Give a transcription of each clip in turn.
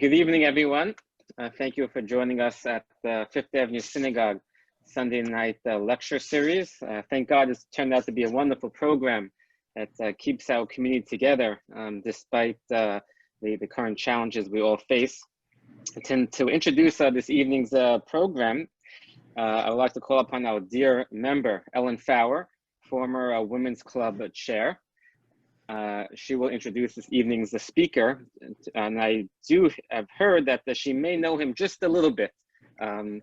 Good evening, everyone. Thank you for joining us at the Fifth Avenue Synagogue Sunday night lecture series. Thank God it's turned out to be a wonderful program that keeps our community together despite the current challenges we all face. To introduce this evening's program, I would like to call upon our dear member, Ellen Fowler, former Women's Club chair. She will introduce this evening's speaker, and I have heard that she may know him just a little bit, and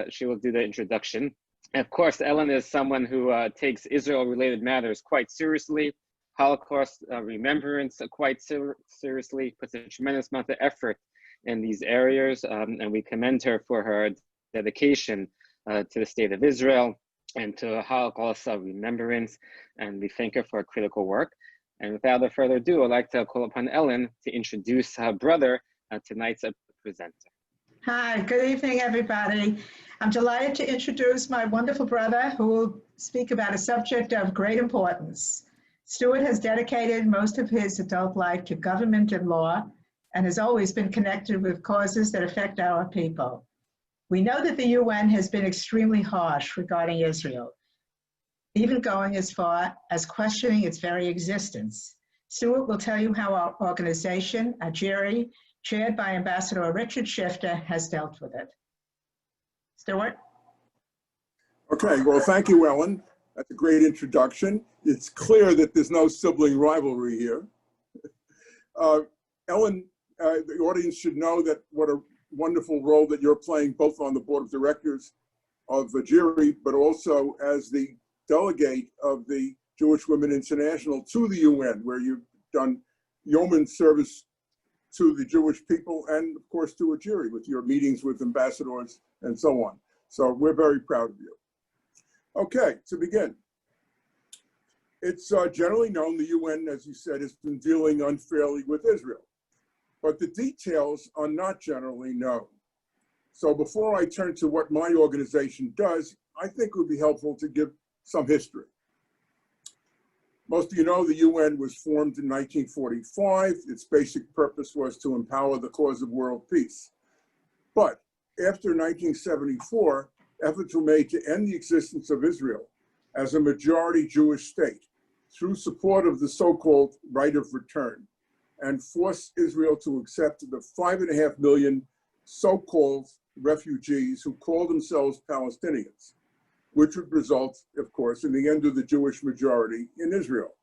she will do the introduction. And of course, Ellen is someone who takes Israel-related matters quite seriously, Holocaust remembrance quite seriously, puts a tremendous amount of effort in these areas, and we commend her for her dedication to the state of Israel and to Holocaust remembrance, and we thank her for her critical work. And without further ado, I'd like to call upon Ellen to introduce her brother, tonight's presenter. Hi, good evening, everybody. I'm delighted to introduce my wonderful brother who will speak about a subject of great importance. Stuart has dedicated most of his adult life to government and law and has always been connected with causes that affect our people. We know that the UN has been extremely harsh regarding Israel, even going as far as questioning its very existence. Stuart will tell you how our organization, AJIRI, chaired by Ambassador Richard Shifter, has dealt with it. Stuart? Okay, well, thank you, Ellen. That's a great introduction. It's clear that there's no sibling rivalry here. Ellen, the audience should know that what a wonderful role that you're playing both on the board of directors of AJIRI, but also as the delegate of the Jewish Women International to the UN, where you've done yeoman service to the Jewish people and, of course, to AJIRI with your meetings with ambassadors and so on. So we're very proud of you. Okay, to begin. It's generally known the UN, as you said, has been dealing unfairly with Israel, but the details are not generally known. So before I turn to what my organization does, I think it would be helpful to give some history. Most of you know the UN was formed in 1945. Its basic purpose was to empower the cause of world peace. But after 1974, efforts were made to end the existence of Israel as a majority Jewish state through support of the so-called right of return and force Israel to accept the 5.5 million so-called refugees who call themselves Palestinians, which would result, of course, in the end of the Jewish majority in Israel.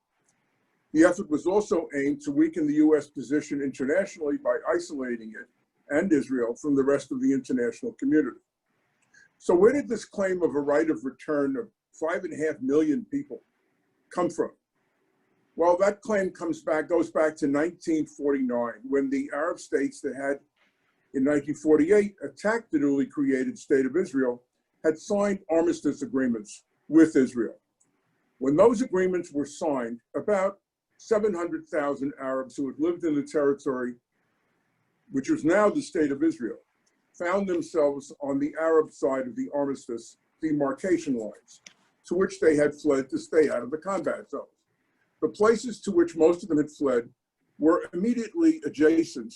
The effort was also aimed to weaken the US position internationally by isolating it and Israel from the rest of the international community. So where did this claim of a right of return of 5.5 million people come from? Well, that claim goes back to 1949, when the Arab states that had, in 1948, attacked the newly created state of Israel had signed armistice agreements with Israel. When those agreements were signed, about 700,000 Arabs who had lived in the territory, which was now the state of Israel, found themselves on the Arab side of the armistice demarcation lines, to which they had fled to stay out of the combat zones. The places to which most of them had fled were immediately adjacent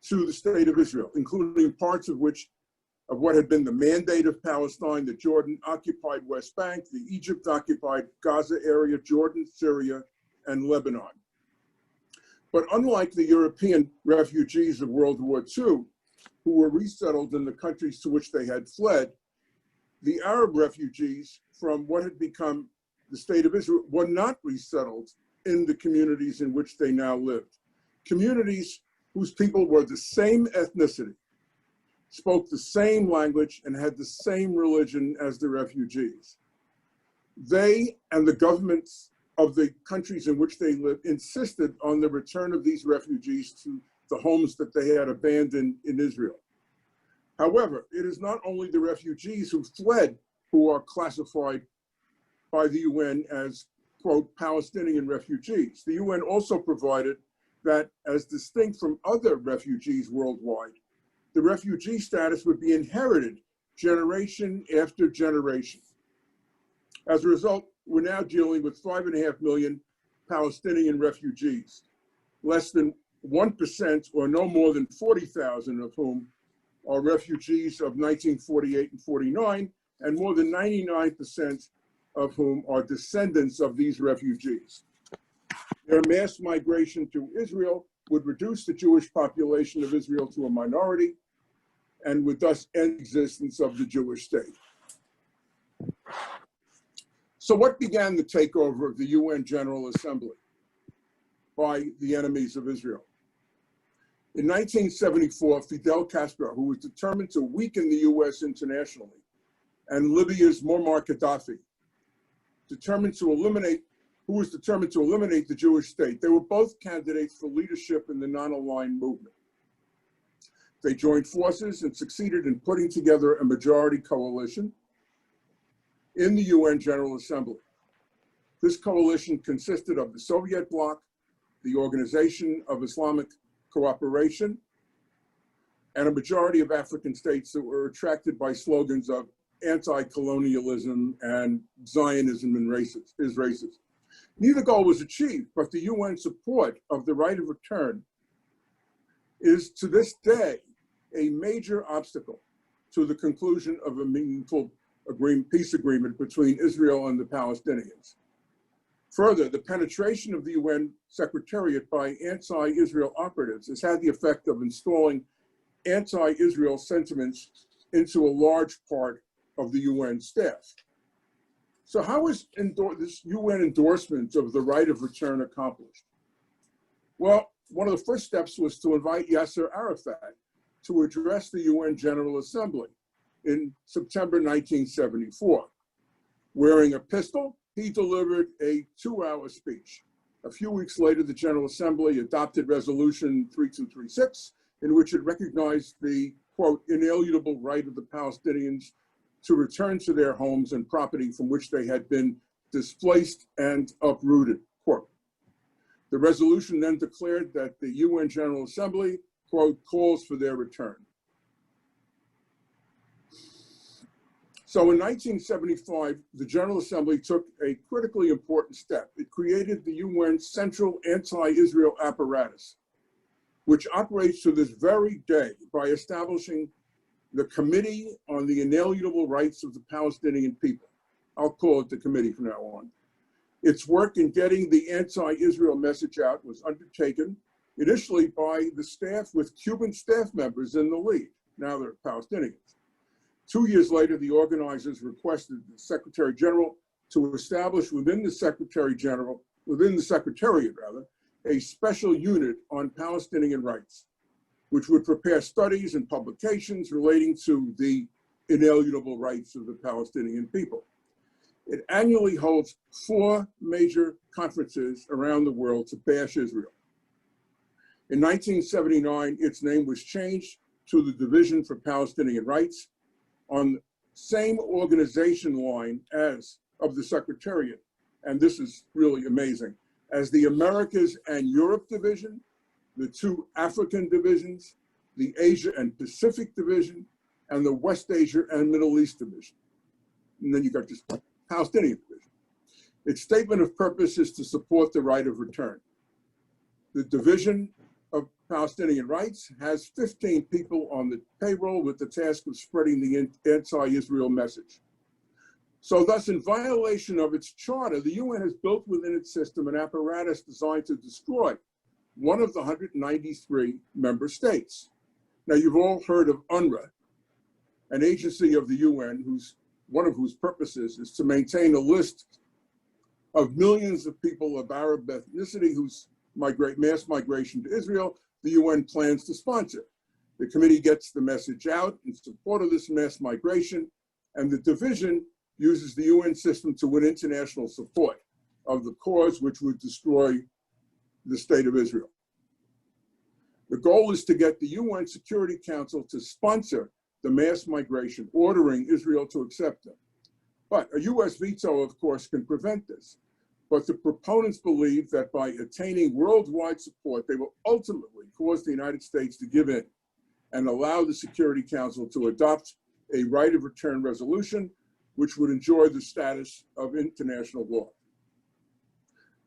to the state of Israel, including parts of what had been the Mandate of Palestine, the Jordan-occupied West Bank, the Egypt-occupied Gaza area, Jordan, Syria, and Lebanon. But unlike the European refugees of World War II, who were resettled in the countries to which they had fled, the Arab refugees from what had become the state of Israel were not resettled in the communities in which they now lived. Communities whose people were the same ethnicity, spoke the same language, and had the same religion as the refugees. They and the governments of the countries in which they lived insisted on the return of these refugees to the homes that they had abandoned in Israel. However, it is not only the refugees who fled who are classified by the UN as, quote, Palestinian refugees. The UN also provided that, as distinct from other refugees worldwide, the refugee status would be inherited generation after generation. As a result, we're now dealing with 5.5 million Palestinian refugees, less than 1% or no more than 40,000 of whom are refugees of 1948 and 49, and more than 99% of whom are descendants of these refugees. Their mass migration to Israel would reduce the Jewish population of Israel to a minority and would thus end the existence of the Jewish state. So what began the takeover of the UN General Assembly by the enemies of Israel? In 1974, Fidel Castro, who was determined to weaken the US internationally, and Libya's Muammar Gaddafi, who was determined to eliminate the Jewish state. They were both candidates for leadership in the non-aligned movement. They joined forces and succeeded in putting together a majority coalition in the UN General Assembly. This coalition consisted of the Soviet bloc, the Organization of Islamic Cooperation, and a majority of African states that were attracted by slogans of anti-colonialism and Zionism and is racist. Neither goal was achieved, but the UN support of the right of return is to this day a major obstacle to the conclusion of a meaningful peace agreement between Israel and the Palestinians. Further, the penetration of the UN Secretariat by anti-Israel operatives has had the effect of installing anti-Israel sentiments into a large part of the UN staff. So how is this UN endorsement of the right of return accomplished? Well, one of the first steps was to invite Yasser Arafat to address the UN General Assembly in September 1974. Wearing a pistol, he delivered a 2-hour speech. A few weeks later, the General Assembly adopted Resolution 3236, in which it recognized the, quote, inalienable right of the Palestinians to return to their homes and property from which they had been displaced and uprooted, quote. The resolution then declared that the UN General Assembly, quote, calls for their return. So in 1975, the General Assembly took a critically important step. It created the UN Central Anti-Israel Apparatus, which operates to this very day by establishing the Committee on the Inalienable Rights of the Palestinian People. I'll call it the committee from now on. Its work in getting the anti-Israel message out was undertaken initially by the staff with Cuban staff members in the lead. Now they're Palestinians. 2 years later, the organizers requested the Secretary General to establish within the Secretariat, a special unit on Palestinian rights, which would prepare studies and publications relating to the inalienable rights of the Palestinian people. It annually holds 4 major conferences around the world to bash Israel. In 1979, its name was changed to the Division for Palestinian Rights, on the same organization line as of the Secretariat, and this is really amazing, as the Americas and Europe Division, the 2 African divisions, the Asia and Pacific Division, and the West Asia and Middle East Division. And then you got this Palestinian Division. Its statement of purpose is to support the right of return. The Division of Palestinian Rights has 15 people on the payroll with the task of spreading the anti-Israel message. So thus, in violation of its charter, the UN has built within its system an apparatus designed to destroy one of the 193 member states. Now, you've all heard of UNRWA, an agency of the UN one of whose purposes is to maintain a list of millions of people of Arab ethnicity whose mass migration to Israel the UN plans to sponsor. The committee gets the message out in support of this mass migration, and the division uses the UN system to win international support of the cause which would destroy the state of Israel. The goal is to get the UN Security Council to sponsor the mass migration, ordering Israel to accept them. But a US veto, of course, can prevent this. But the proponents believe that by attaining worldwide support, they will ultimately cause the United States to give in and allow the Security Council to adopt a right of return resolution, which would enjoy the status of international law.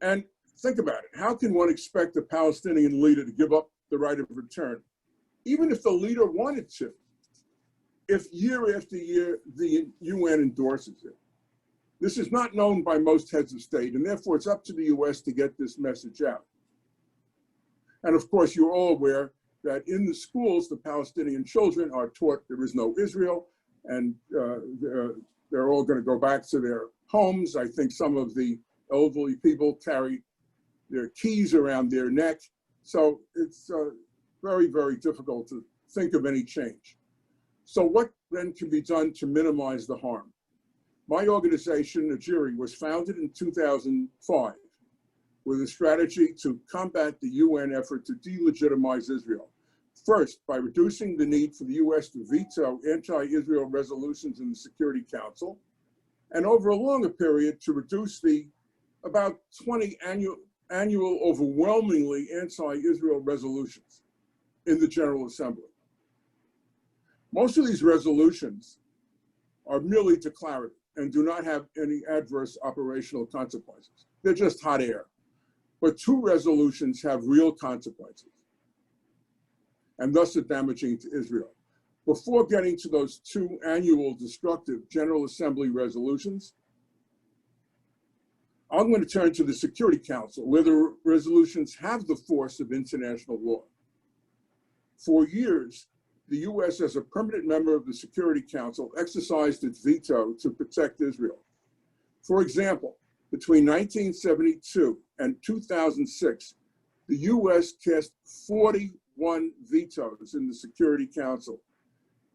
And Think about it. How can one expect a Palestinian leader to give up the right of return, even if the leader wanted to, if year after year the UN endorses it? This is not known by most heads of state, and therefore it's up to the US to get this message out. And of course, you're all aware that in the schools, the Palestinian children are taught there is no Israel, and they're all going to go back to their homes. I think some of the elderly people carry their keys around their neck. So it's very, very difficult to think of any change. So what then can be done to minimize the harm? My organization, AJIRI, was founded in 2005 with a strategy to combat the UN effort to delegitimize Israel. First, by reducing the need for the US to veto anti-Israel resolutions in the Security Council, and over a longer period to reduce the about 20 annual overwhelmingly anti-Israel resolutions in the General Assembly. Most of these resolutions are merely declarative and do not have any adverse operational consequences. They're just hot air. But 2 resolutions have real consequences, and thus are damaging to Israel. Before getting to those 2 annual destructive General Assembly resolutions, I'm going to turn to the Security Council, where the resolutions have the force of international law. For years, the US, as a permanent member of the Security Council, exercised its veto to protect Israel. For example, between 1972 and 2006, the US cast 41 vetoes in the Security Council.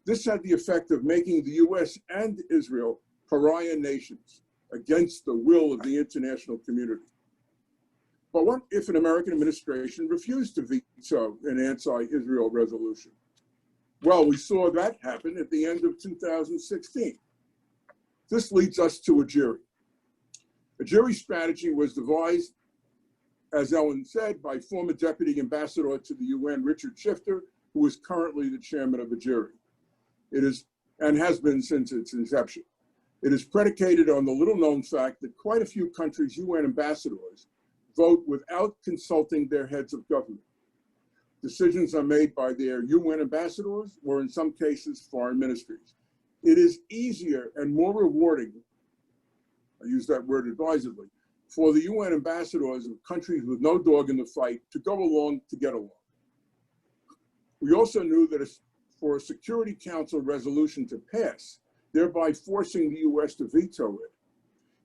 This had the effect of making the US and Israel pariah nations against the will of the international community. But what if an American administration refused to veto an anti-Israel resolution? Well, we saw that happen at the end of 2016. This leads us to AJIRI. AJIRI's strategy was devised, as Ellen said, by former Deputy Ambassador to the UN, Richard Shifter, who is currently the chairman of AJIRI. It is, and has been since its inception. It is predicated on the little-known fact that quite a few countries' UN ambassadors vote without consulting their heads of government. Decisions are made by their UN ambassadors, or in some cases, foreign ministries. It is easier and more rewarding, I use that word advisedly, for the UN ambassadors of countries with no dog in the fight to go along to get along. We also knew that for a Security Council resolution to pass, thereby forcing the US to veto it,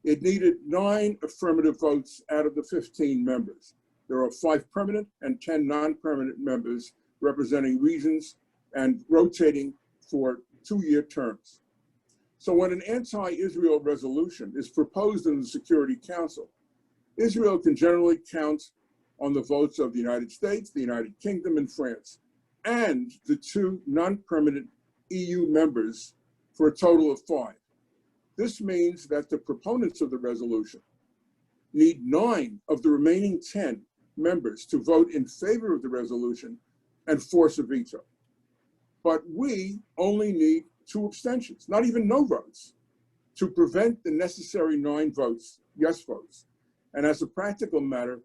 it needed 9 affirmative votes out of the 15 members. There are 5 permanent and 10 non-permanent members representing regions and rotating for 2-year terms. So when an anti-Israel resolution is proposed in the Security Council, Israel can generally count on the votes of the United States, the United Kingdom, and France, and the 2 non-permanent EU members for a total of 5. This means that the proponents of the resolution need 9 of the remaining 10 members to vote in favor of the resolution and force a veto. But we only need 2 abstentions, not even no votes, to prevent the necessary 9 votes, yes votes. And as a practical matter,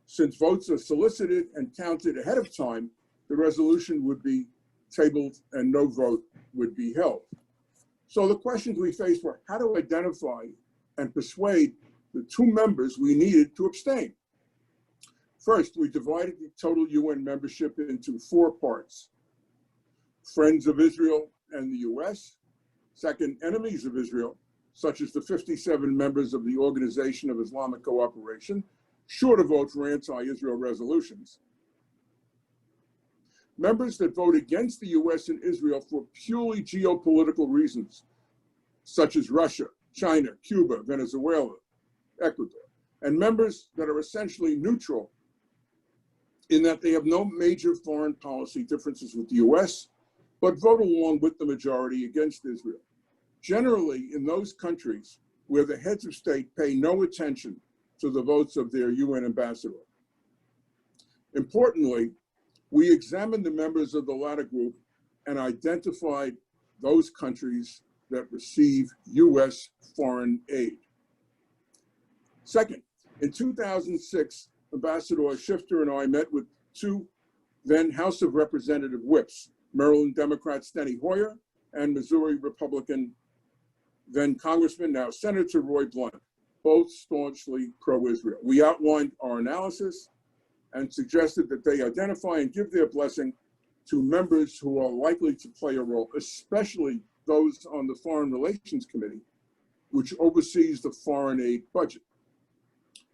since votes are solicited and counted ahead of time, the resolution would be tabled and no vote would be held. So the questions we faced were how to identify and persuade the 2 members we needed to abstain. First, we divided the total UN membership into 4 parts. Friends of Israel and the US. Second, enemies of Israel, such as the 57 members of the Organization of Islamic Cooperation, sure to vote for anti-Israel resolutions. Members that vote against the US and Israel for purely geopolitical reasons, such as Russia, China, Cuba, Venezuela, Ecuador, and members that are essentially neutral in that they have no major foreign policy differences with the US, but vote along with the majority against Israel. Generally, in those countries where the heads of state pay no attention to the votes of their UN ambassador. Importantly, we examined the members of the latter group and identified those countries that receive US foreign aid. Second, in 2006, Ambassador Shifter and I met with two then House of Representative whips, Maryland Democrat Steny Hoyer and Missouri Republican then Congressman, now Senator Roy Blunt, both staunchly pro-Israel. We outlined our analysis and suggested that they identify and give their blessing to members who are likely to play a role, especially those on the Foreign Relations Committee, which oversees the foreign aid budget.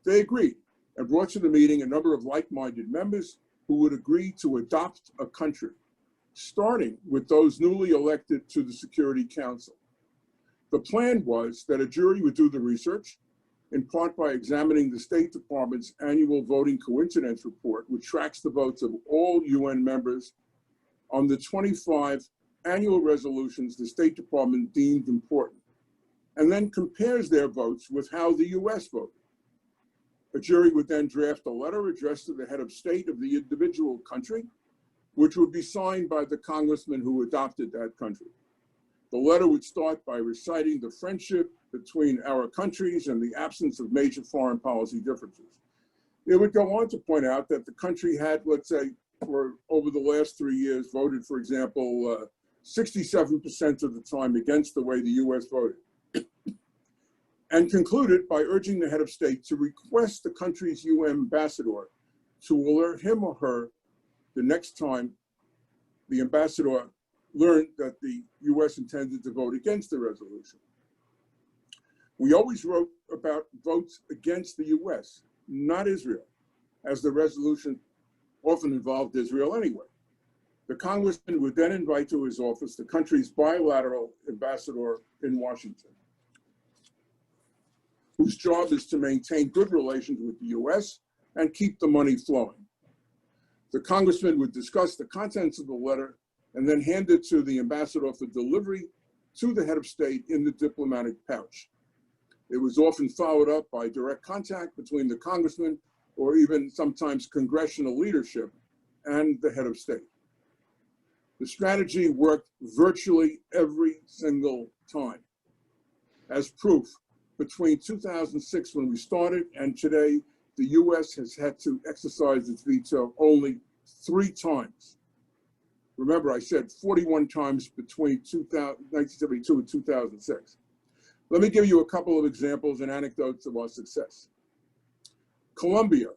They agreed and brought to the meeting a number of like-minded members who would agree to adopt a country, starting with those newly elected to the Security Council. The plan was that AJIRI would do the research, in part by examining the State Department's annual voting coincidence report, which tracks the votes of all UN members on the 25 annual resolutions the State Department deemed important, and then compares their votes with how the US voted. AJIRI would then draft a letter addressed to the head of state of the individual country, which would be signed by the congressman who adopted that country. The letter would start by reciting the friendship between our countries and the absence of major foreign policy differences. It would go on to point out that the country had, let's say, for over the last 3 years, voted, for example, 67% of the time against the way the US voted, and concluded by urging the head of state to request the country's UN ambassador to alert him or her the next time the ambassador learned that the US intended to vote against the resolution. We always wrote about votes against the US, not Israel, as the resolution often involved Israel anyway. The congressman would then invite to his office the country's bilateral ambassador in Washington, whose job is to maintain good relations with the US and keep the money flowing. The congressman would discuss the contents of the letter and then hand it to the ambassador for delivery to the head of state in the diplomatic pouch. It was often followed up by direct contact between the congressman or even sometimes congressional leadership and the head of state. The strategy worked virtually every single time. As proof, between 2006 when we started and today, the US has had to exercise its veto only 3 times. Remember, I said 41 times between 1972 and 2006. Let me give you a couple of examples and anecdotes of our success. Colombia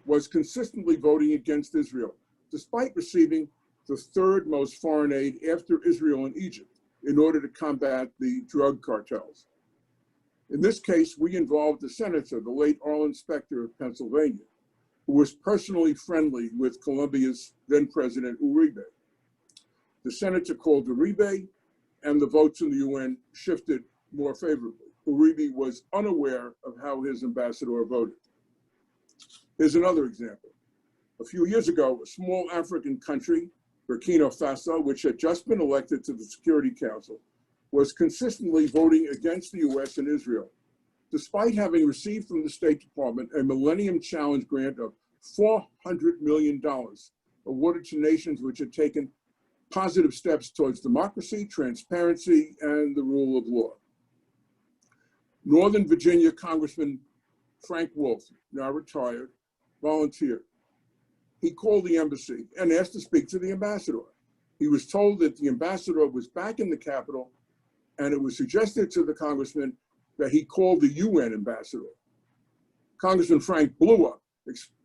was consistently voting against Israel, despite receiving the 3rd most foreign aid after Israel and Egypt in order to combat the drug cartels. In this case, we involved the senator, the late Arlen Specter of Pennsylvania, who was personally friendly with Colombia's then president, Uribe. The senator called Uribe, and the votes in the UN shifted more favorably. Uribe was unaware of how his ambassador voted. Here's another example. A few years ago, a small African country, Burkina Faso, which had just been elected to the Security Council, was consistently voting against the US and Israel, despite having received from the State Department a Millennium Challenge grant of $400 million awarded to nations which had taken positive steps towards democracy, transparency, and the rule of law. Northern Virginia Congressman Frank Wolf, now retired, volunteered. He called the embassy and asked to speak to the ambassador. He was told that the ambassador was back in the Capitol, and it was suggested to the congressman that he call the UN ambassador. Congressman Frank blew up,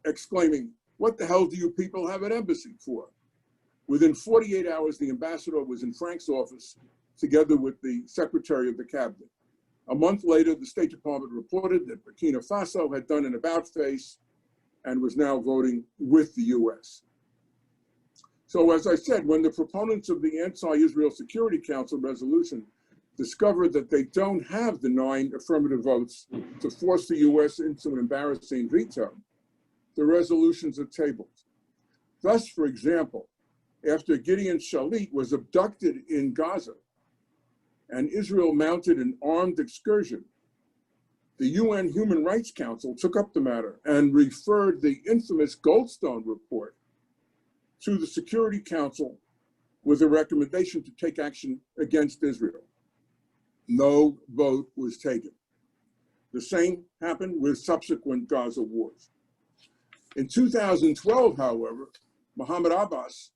exclaiming, "What the hell do you people have an embassy for?" Within 48 hours, the ambassador was in Frank's office together with the Secretary of the Cabinet. A month later, the State Department reported that Burkina Faso had done an about-face and was now voting with the US. So as I said, when the proponents of the Anti-Israel Security Council resolution discovered that they don't have the 9 affirmative votes to force the US into an embarrassing veto, the resolutions are tabled. Thus, for example, after Gideon Shalit was abducted in Gaza and Israel mounted an armed excursion, the UN Human Rights Council took up the matter and referred the infamous Goldstone report to the Security Council with a recommendation to take action against Israel. No vote was taken. The same happened with subsequent Gaza wars. In 2012, however, Mohammed Abbas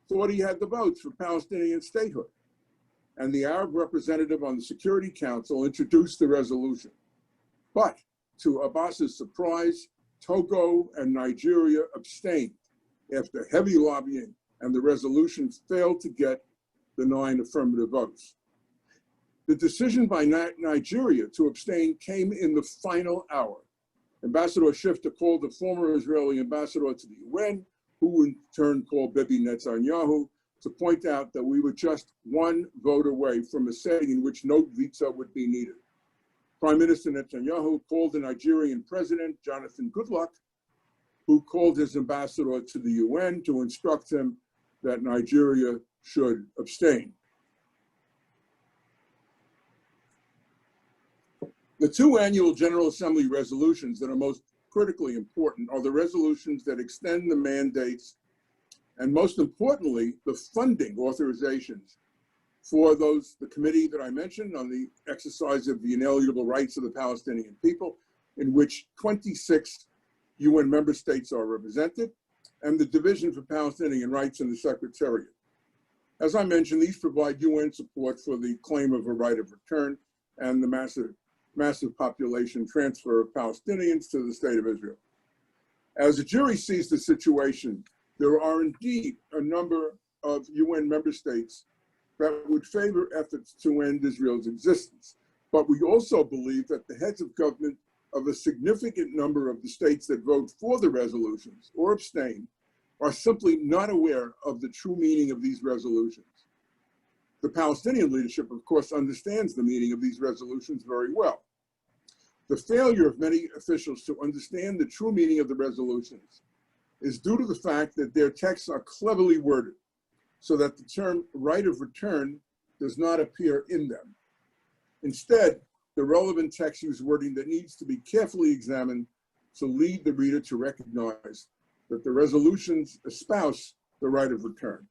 thought he had the votes for Palestinian statehood, and the Arab representative on the Security Council introduced the resolution. But to Abbas's surprise, Togo and Nigeria abstained after heavy lobbying, and the resolution failed to get the 9 affirmative votes. The decision by Nigeria to abstain came in the final hour. Ambassador Shifter called the former Israeli ambassador to the UN, who in turn called Bibi Netanyahu, to point out that we were just one vote away from a setting in which no veto would be needed. Prime Minister Netanyahu called the Nigerian president, Jonathan Goodluck, who called his ambassador to the UN to instruct him that Nigeria should abstain. The 2 annual General Assembly resolutions that are most critically important are the resolutions that extend the mandates and, most importantly, the funding authorizations for the committee that I mentioned on the exercise of the inalienable rights of the Palestinian people, in which 26 UN member states are represented, and the Division for Palestinian Rights in the Secretariat. As I mentioned, these provide UN support for the claim of a right of return and the massive population transfer of Palestinians to the State of Israel. As AJIRI sees the situation, there are indeed a number of UN member states that would favor efforts to end Israel's existence. But we also believe that the heads of government of a significant number of the states that vote for the resolutions or abstain are simply not aware of the true meaning of these resolutions. The Palestinian leadership, of course, understands the meaning of these resolutions very well. The failure of many officials to understand the true meaning of the resolutions is due to the fact that their texts are cleverly worded so that the term right of return does not appear in them. Instead, the relevant text use wording that needs to be carefully examined to lead the reader to recognize that the resolutions espouse the right of return.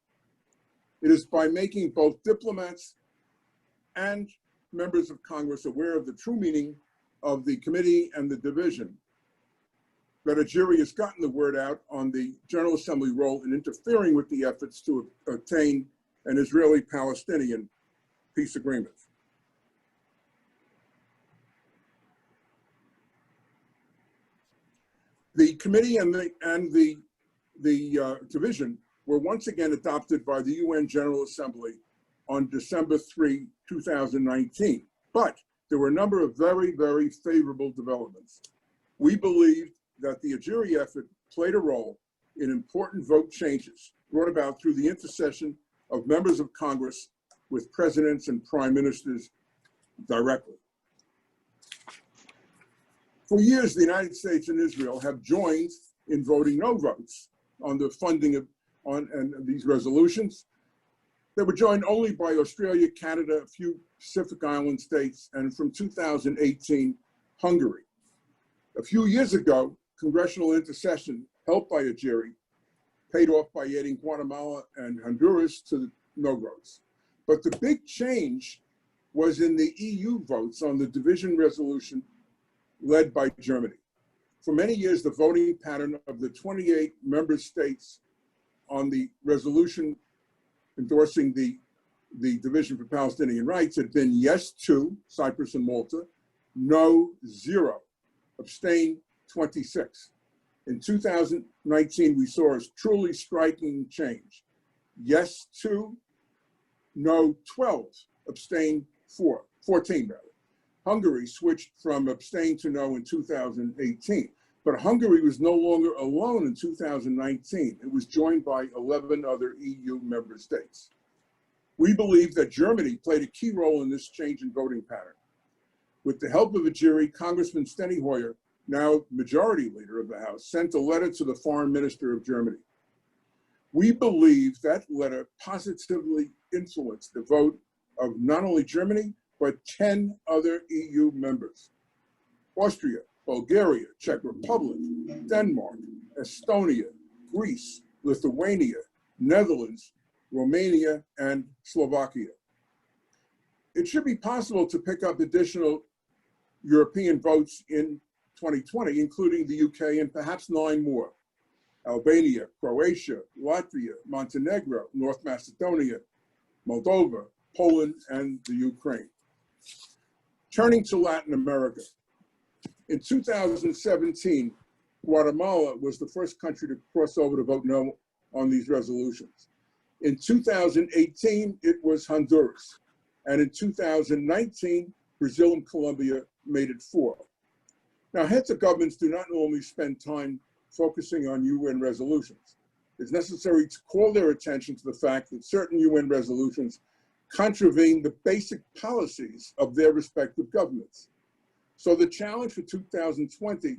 It is by making both diplomats and members of Congress aware of the true meaning of the committee and the division that AJIRI has gotten the word out on the General Assembly role in interfering with the efforts to obtain an Israeli-Palestinian peace agreement. The committee and the division were once again adopted by the UN General Assembly on December 3, 2019. But there were a number of very, very favorable developments. We believe that the AJIRI effort played a role in important vote changes brought about through the intercession of members of Congress with presidents and prime ministers directly. For years, the United States and Israel have joined in voting no votes on the funding of these resolutions. They were joined only by Australia, Canada, a few Pacific Island states, and from 2018, Hungary. A few years ago, congressional intercession helped by AJIRI paid off by adding Guatemala and Honduras to the no votes. But the big change was in the EU votes on the division resolution led by Germany. For many years, the voting pattern of the 28 member states on the resolution endorsing the Division for Palestinian Rights had been yes 2, Cyprus and Malta, no 0, abstain 26. In 2019, we saw a truly striking change. Yes 2, no 12, abstain 14 rather. Hungary switched from abstain to no in 2018, but Hungary was no longer alone in 2019. It was joined by 11 other EU member states. We believe that Germany played a key role in this change in voting pattern. With the help of AJIRI, Congressman Steny Hoyer, now majority leader of the House, sent a letter to the foreign minister of Germany. We believe that letter positively influenced the vote of not only Germany, but 10 other EU members: Austria, Bulgaria, Czech Republic, Denmark, Estonia, Greece, Lithuania, Netherlands, Romania, and Slovakia. It should be possible to pick up additional European votes in 2020, including the UK and perhaps 9 more: Albania, Croatia, Latvia, Montenegro, North Macedonia, Moldova, Poland, and the Ukraine. Turning to Latin America, in 2017, Guatemala was the first country to cross over to vote no on these resolutions. In 2018, it was Honduras. And in 2019, Brazil and Colombia made it 4. Now, heads of governments do not normally spend time focusing on UN resolutions. It's necessary to call their attention to the fact that certain UN resolutions contravene the basic policies of their respective governments. So the challenge for 2020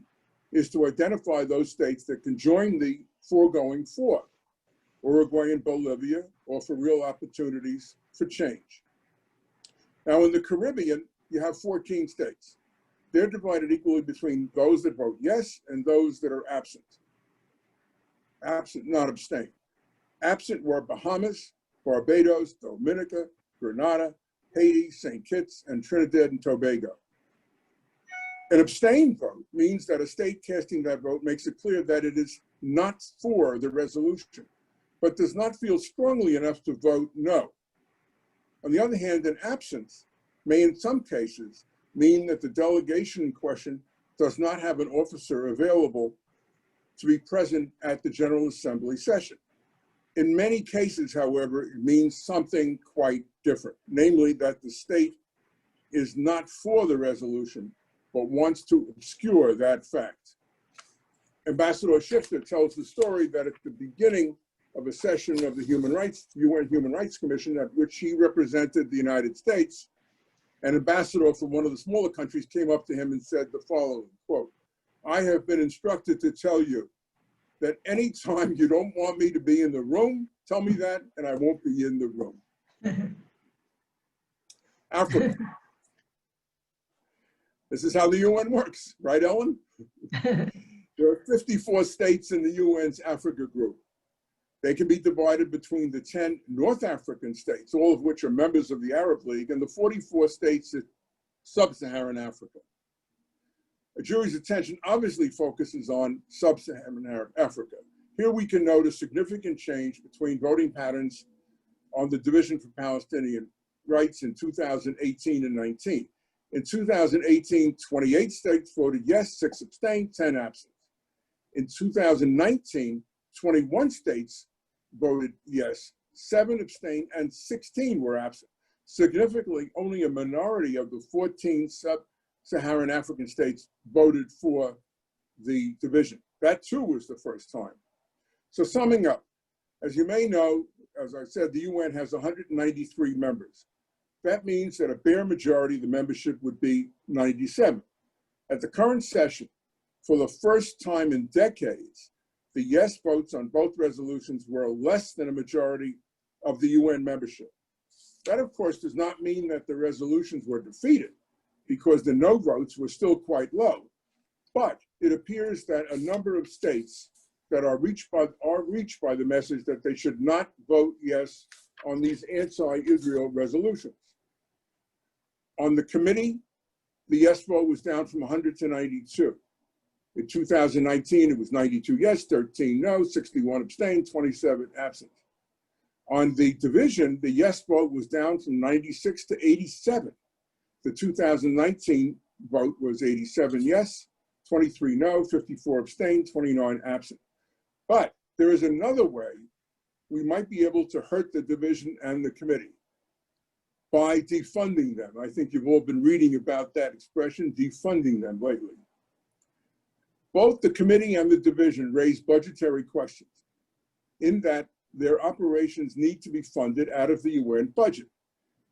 is to identify those states that can join the foregoing 4, Uruguay and Bolivia, offer real opportunities for change. Now, in the Caribbean, you have 14 states. They're divided equally between those that vote yes and those that are absent. Absent, not abstain. Absent were Bahamas, Barbados, Dominica, Grenada, Haiti, St. Kitts, and Trinidad and Tobago. An abstain vote means that a state casting that vote makes it clear that it is not for the resolution, but does not feel strongly enough to vote no. On the other hand, an absence may in some cases mean that the delegation in question does not have an officer available to be present at the General Assembly session. In many cases, however, it means something quite different, namely that the state is not for the resolution, but wants to obscure that fact. Ambassador Shifter tells the story that at the beginning of a session of the UN Human Rights Commission, at which he represented the United States, an ambassador from one of the smaller countries came up to him and said the following, quote, "I have been instructed to tell you that anytime you don't want me to be in the room, tell me that, and I won't be in the room." Africa. This is how the UN works, right, Ellen? There are 54 states in the UN's Africa group. They can be divided between the 10 North African states, all of which are members of the Arab League, and the 44 states in sub-Saharan Africa. AJIRI's attention obviously focuses on sub-Saharan Africa. Here we can note a significant change between voting patterns on the Division for Palestinian Rights in 2018 and 19. In 2018, 28 states voted yes, 6 abstained, 10 absent. In 2019, 21 states voted yes, 7 abstained, and 16 were absent. Significantly, only a minority of the 14 sub-Saharan African states voted for the division. That too was the first time. So summing up, as you may know, as I said, the UN has 193 members. That means that a bare majority of the membership would be 97. At the current session, for the first time in decades, the yes votes on both resolutions were less than a majority of the UN membership. That, of course, does not mean that the resolutions were defeated, because the no votes were still quite low. But it appears that a number of states that are reached by the message that they should not vote yes on these anti-Israel resolutions. On the committee, the yes vote was down from 100 to 92. In 2019, it was 92 yes, 13 no, 61 abstained, 27 absent. On the division, the yes vote was down from 96 to 87. The 2019 vote was 87 yes, 23 no, 54 abstained, 29 absent. But there is another way we might be able to hurt the division and the committee, by defunding them. I think you've all been reading about that expression, defunding them, lately. Both the committee and the division raise budgetary questions, in that their operations need to be funded out of the UN budget.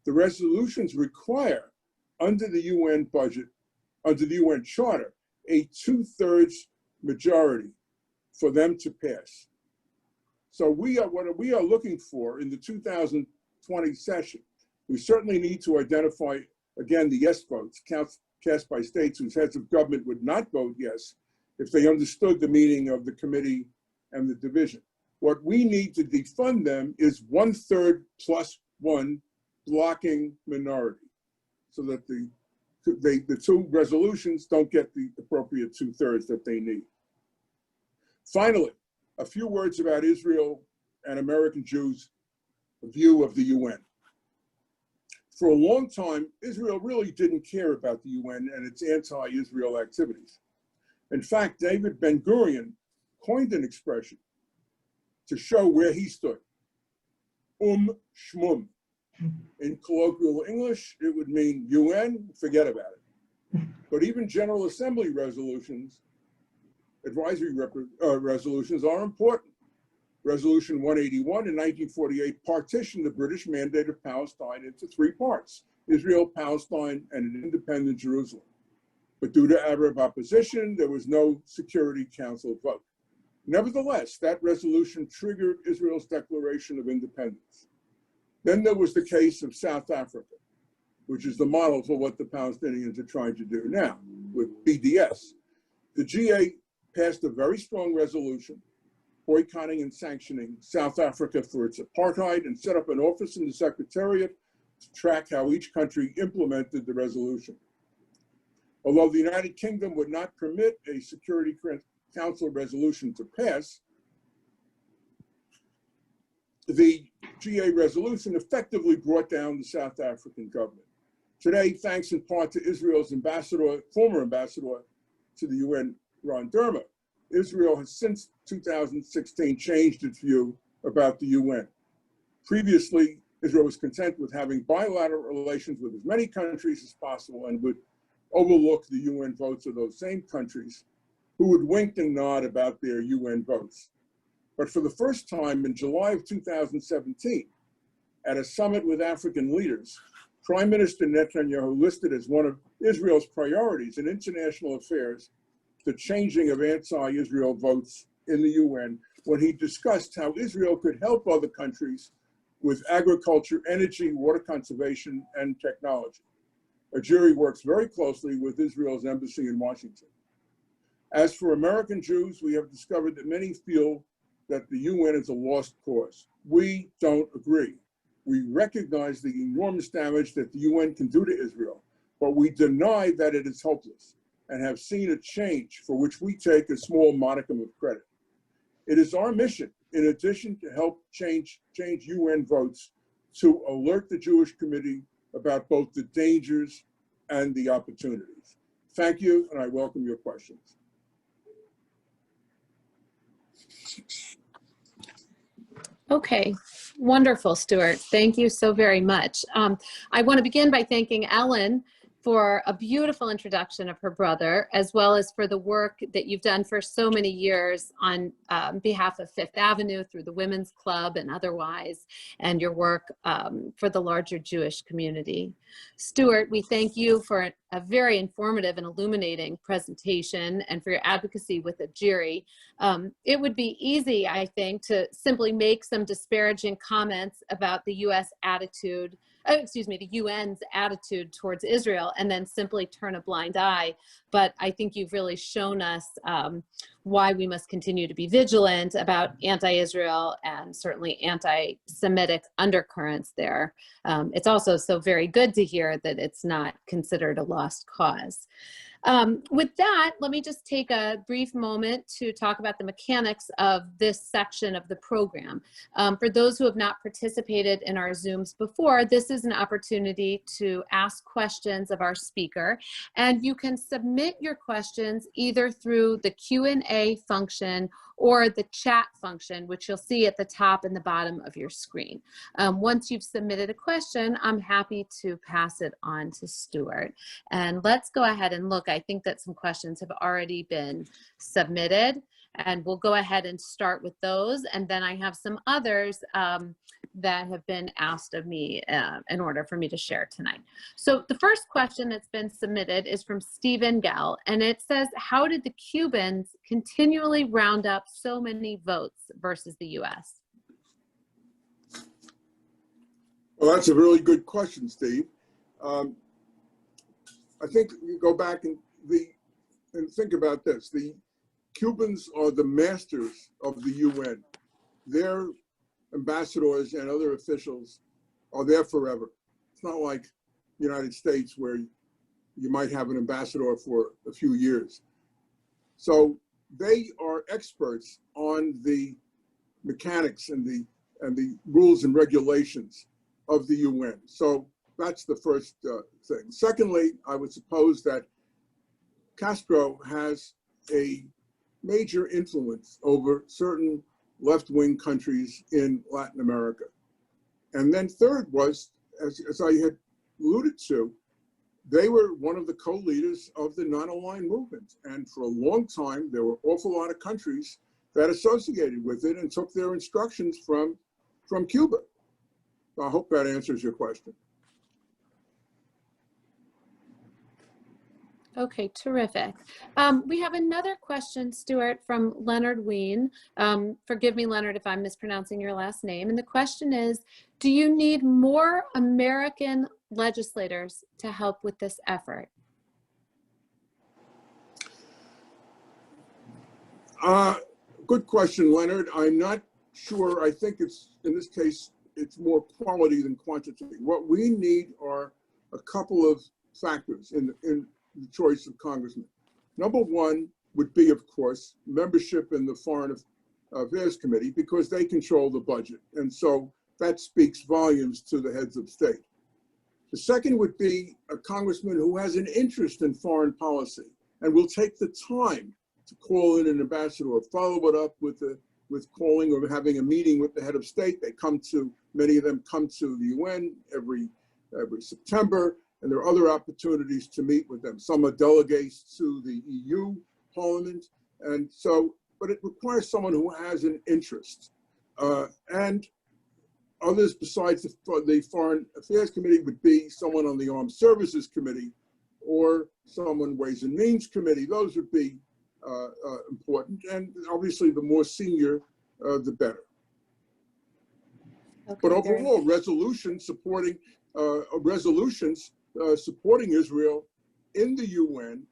The resolutions require, under the UN budget, under the UN charter, a 2/3 majority for them to pass. So what we are looking for in the 2020 session, we certainly need to identify, again, the yes votes cast by states whose heads of government would not vote yes if they understood the meaning of the committee and the division. What we need to defund them is 1/3 plus 1 blocking minority, so that the the two resolutions don't get the appropriate 2/3 that they need. Finally, a few words about Israel and American Jews' view of the UN. For a long time, Israel really didn't care about the UN and its anti-Israel activities. In fact, David Ben-Gurion coined an expression to show where he stood. Shmum. In colloquial English, it would mean UN, forget about it. But even General Assembly resolutions, advisory resolutions are important. Resolution 181 in 1948 partitioned the British Mandate of Palestine into three parts: Israel, Palestine, and an independent Jerusalem. But due to Arab opposition, there was no Security Council vote. Nevertheless, that resolution triggered Israel's declaration of independence. Then there was the case of South Africa, which is the model for what the Palestinians are trying to do now with BDS. The GA passed a very strong resolution boycotting and sanctioning South Africa for its apartheid and set up an office in the Secretariat to track how each country implemented the resolution. Although the United Kingdom would not permit a Security Council resolution to pass, the GA resolution effectively brought down the South African government. Today, thanks in part to Israel's former ambassador to the UN, Ron Dermer, Israel has since 2016 changed its view about the UN. Previously, Israel was content with having bilateral relations with as many countries as possible and would overlook the UN votes of those same countries who would wink and nod about their UN votes. But for the first time in July of 2017, at a summit with African leaders, Prime Minister Netanyahu listed as one of Israel's priorities in international affairs the changing of anti-Israel votes in the UN when he discussed how Israel could help other countries with agriculture, energy, water conservation, and technology. AJIRI works very closely with Israel's embassy in Washington. As for American Jews, we have discovered that many feel that the UN is a lost cause. We don't agree. We recognize the enormous damage that the UN can do to Israel, but we deny that it is hopeless and have seen a change for which we take a small modicum of credit. It is our mission, in addition to help change UN votes, to alert the Jewish community about both the dangers and the opportunities. Thank you, and I welcome your questions. Okay, wonderful, Stuart. Thank you so very much. I want to begin by thanking Ellen for a beautiful introduction of her brother, as well as for the work that you've done for so many years on behalf of Fifth Avenue through the Women's Club and otherwise, and your work for the larger Jewish community. Stuart, we thank you for a very informative and illuminating presentation and for your advocacy with AJIRI. It would be easy, I think, to simply make some disparaging comments about the U.S. attitude, the UN's attitude towards Israel, and then simply turn a blind eye. But I think you've really shown us why we must continue to be vigilant about anti-Israel and certainly anti-Semitic undercurrents there. It's also so very good to hear that it's not considered a lost cause. With that, let me just take a brief moment to talk about the mechanics of this section of the program. For those who have not participated in our Zooms before, this is an opportunity to ask questions of our speaker, and you can submit your questions either through the Q&A function or the chat function, which you'll see at the top and the bottom of your screen. Once you've submitted a question, I'm happy to pass it on to Stuart. And let's go ahead and look. I think that some questions have already been submitted, and we'll go ahead and start with those. And then I have some others that have been asked of me in order for me to share tonight. So the first question that's been submitted is from Stephen Gell, and it says, how did the Cubans continually round up so many votes versus the US? Well, that's a really good question, Steve. I think you go back and think about this. The Cubans are the masters of the UN. Their ambassadors and other officials are there forever. It's not like the United States where you might have an ambassador for a few years. So they are experts on the mechanics and the rules and regulations of the UN. So that's the first thing. Secondly, I would suppose that Castro has a major influence over certain left-wing countries in Latin America. And then third was, as I had alluded to, they were one of the co-leaders of the non-aligned movement. And for a long time, there were an awful lot of countries that associated with it and took their instructions from Cuba. I hope that answers your question. Okay, terrific. We have another question, Stuart, from Leonard Ween. Forgive me, Leonard, if I'm mispronouncing your last name. And the question is, do you need more American legislators to help with this effort? Good question, Leonard. I'm not sure. I think it's, in this case, it's more quality than quantity. What we need are a couple of factors in the choice of congressmen. Number one would be, of course, membership in the Foreign Affairs Committee, because they control the budget. And so that speaks volumes to the heads of state. The second would be a congressman who has an interest in foreign policy and will take the time to call in an ambassador or follow it up with calling or having a meeting with the head of state. They come to, many of them come to the UN every September, and there are other opportunities to meet with them. Some are delegates to the EU Parliament, and so, but it requires someone who has an interest. And others besides the Foreign Affairs Committee would be someone on the Armed Services Committee or someone Ways and Means Committee. Those would be important, and obviously the more senior, the better. Okay, but overall, resolutions supporting Israel in the UN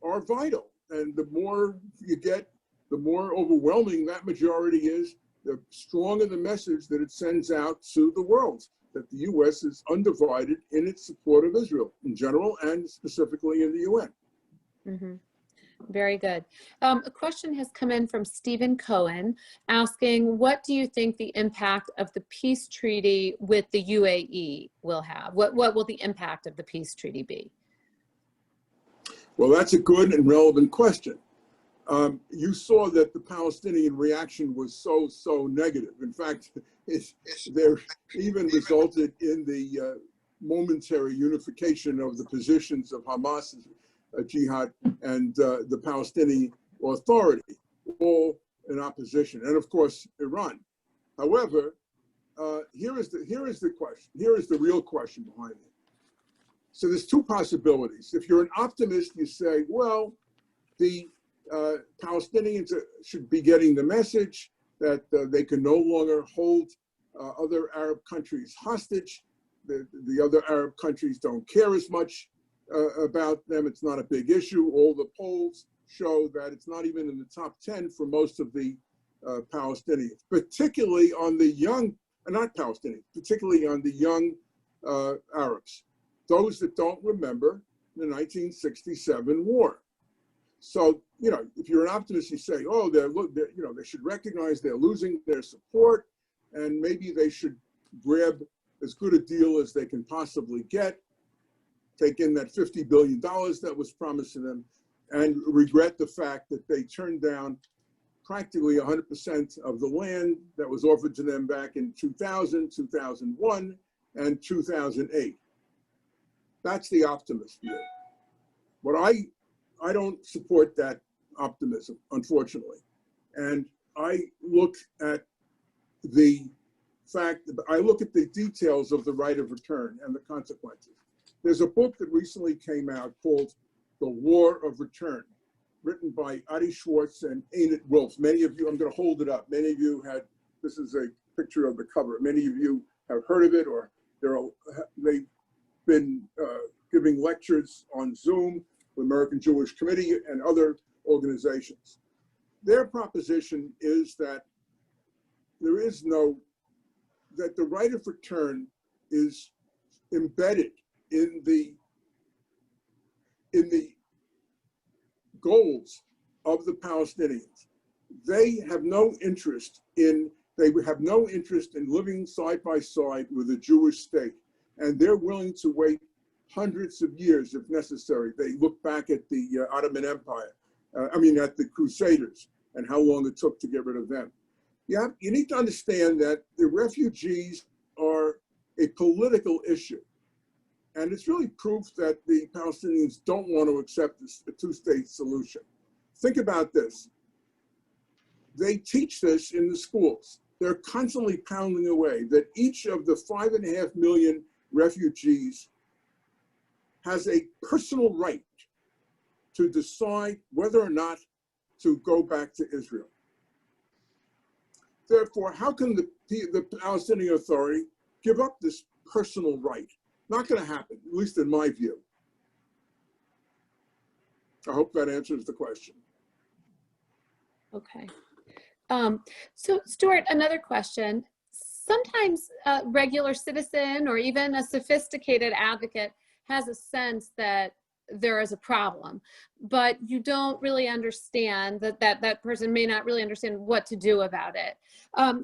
are vital, and the more you get, the more overwhelming that majority is, the stronger the message that it sends out to the world, that the U.S. is undivided in its support of Israel in general and specifically in the UN. Mm-hmm. Very good. A question has come in from Stephen Cohen asking, what do you think the impact of the peace treaty with the UAE will have? What will the impact of the peace treaty be? Well, that's a good and relevant question. You saw that the Palestinian reaction was so negative. In fact, there even resulted in the momentary unification of the positions of Hamas, Jihad, and the Palestinian Authority, all in opposition, and of course Iran. However, here is the question. Here is the real question behind it. So there's two possibilities. If you're an optimist, you say, well, the Palestinians should be getting the message that they can no longer hold other Arab countries hostage. The other Arab countries don't care as much about them. It's not a big issue. All the polls show that it's not even in the top 10 for most of the Palestinians, particularly on the young, not Palestinians, particularly on the young Arabs, those that don't remember the 1967 war. So, you know, if you're an optimist, you say, oh, they should recognize they're losing their support, and maybe they should grab as good a deal as they can possibly get, take in that $50 billion that was promised to them, and regret the fact that they turned down practically 100% of the land that was offered to them back in 2000, 2001, and 2008. That's the optimist view. But I don't support that optimism, unfortunately. And I look at the fact, I look at the details of the right of return and the consequences. There's a book that recently came out called The War of Return, written by Adi Schwartz and Enid Wolf. Many of you, I'm going to hold it up. Many of you had, this is a picture of the cover. Many of you have heard of it, or they've been giving lectures on Zoom, the American Jewish Committee and other organizations. Their proposition is that that the right of return is embedded in the in the goals of the Palestinians. They have no interest in living side by side with a Jewish state, and they're willing to wait hundreds of years if necessary. They look back at the Ottoman Empire, at the Crusaders, and how long it took to get rid of them. You need to understand that the refugees are a political issue. And it's really proof that the Palestinians don't want to accept a two-state solution. Think about this. They teach this in the schools. They're constantly pounding away that each of the 5.5 million refugees has a personal right to decide whether or not to go back to Israel. Therefore, how can the Palestinian Authority give up this personal right? Not going to happen, at least in my view. I hope that answers the question. Okay. So Stuart, another question. Sometimes a regular citizen or even a sophisticated advocate has a sense that there is a problem, but you don't really understand that person may not really understand what to do about it.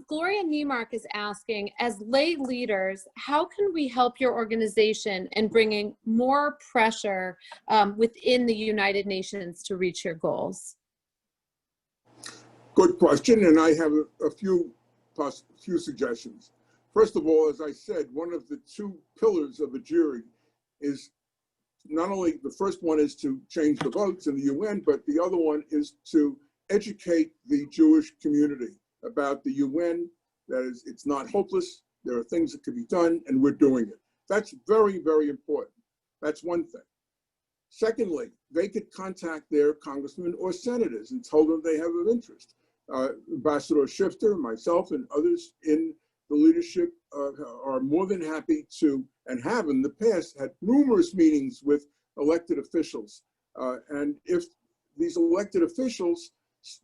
Gloria Niemark is asking, as lay leaders, how can we help your organization in bringing more pressure within the United Nations to reach your goals? Good question, and I have a few suggestions. First of all, as I said, one of the two pillars of AJIRI is not only, the first one is to change the votes in the UN, but the other one is to educate the Jewish community about the UN, that is, it's not hopeless, there are things that can be done, and we're doing it. That's very, very important. That's one thing. Secondly, they could contact their congressmen or senators and tell them they have an interest. Ambassador Shifter, myself, and others in the leadership are more than happy to, and have in the past, had numerous meetings with elected officials. And if these elected officials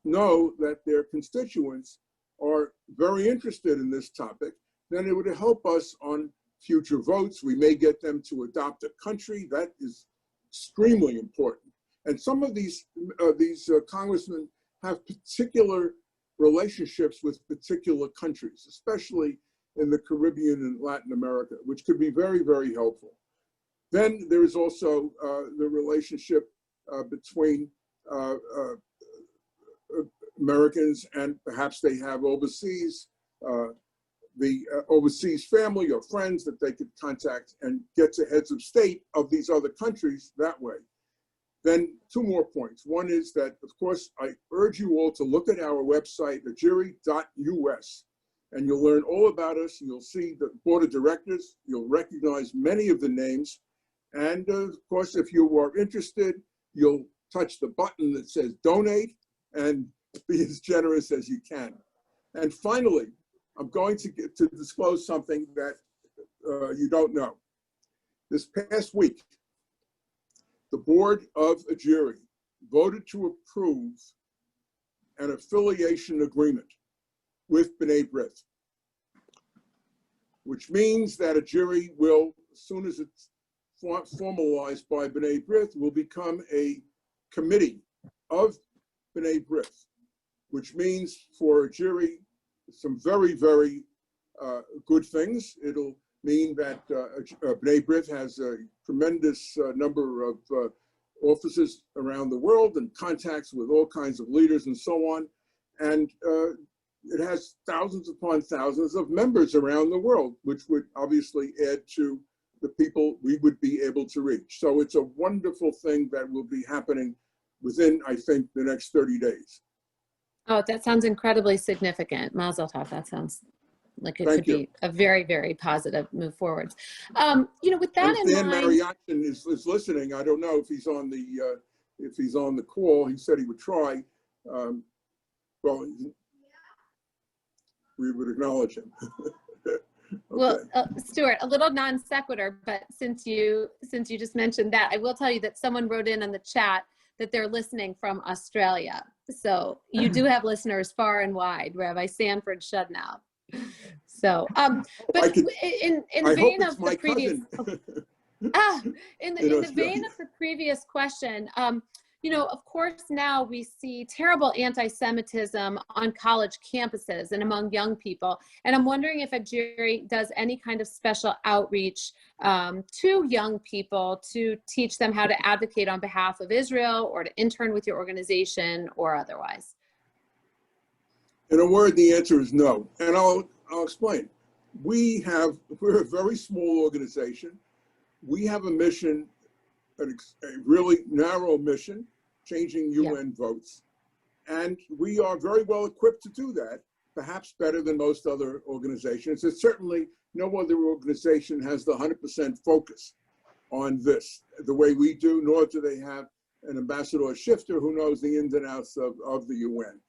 know that their constituents are very interested in this topic, then it would help us on future votes. We may get them to adopt a country. That is extremely important. And some of these congressmen have particular relationships with particular countries, especially in the Caribbean and Latin America, which could be very, very helpful. Then there is also the relationship between Americans, and perhaps they have overseas, overseas family or friends that they could contact and get to heads of state of these other countries that way. Then two more points. One is that, of course, I urge you all to look at our website, ajiri.us, and you'll learn all about us. You'll see the board of directors. You'll recognize many of the names. And of course, if you are interested, you'll touch the button that says donate and be as generous as you can. And finally, I'm going to disclose something that you don't know. This past week, the board of AJIRI voted to approve an affiliation agreement with B'nai B'rith, which means that AJIRI will, as soon as it's formalized by B'nai B'rith, will become a committee of B'nai B'rith, which means for AJIRI some very, very good things. It'll mean that B'nai B'rith has a tremendous number of offices around the world and contacts with all kinds of leaders and so on. And it has thousands upon thousands of members around the world, which would obviously add to the people we would be able to reach. So it's a wonderful thing that will be happening within, I think, the next 30 days. Oh, that sounds incredibly significant. Mazel tov. That sounds like it could be a very, very positive move forwards. You know, with that in Dan mind, Mariachin is listening. I don't know if he's on the call. He said he would try. Well, we would acknowledge him. Okay. Well, Stuart, a little non sequitur, but since you just mentioned that, I will tell you that someone wrote in on the chat that they're listening from Australia. So you do have listeners far and wide, Rabbi Sanford Shudnow. So, but in the vein of the previous, In the vein of the previous question, you know, of course, now we see terrible anti-Semitism on college campuses and among young people. And I'm wondering if AJIRI does any kind of special outreach to young people to teach them how to advocate on behalf of Israel or to intern with your organization or otherwise. In a word, the answer is no. And I'll explain. We're a very small organization. We have a mission, a really narrow mission, changing UN votes. And we are very well equipped to do that, perhaps better than most other organizations. And certainly no other organization has the 100% focus on this the way we do, nor do they have an ambassador shifter who knows the ins and outs of the UN.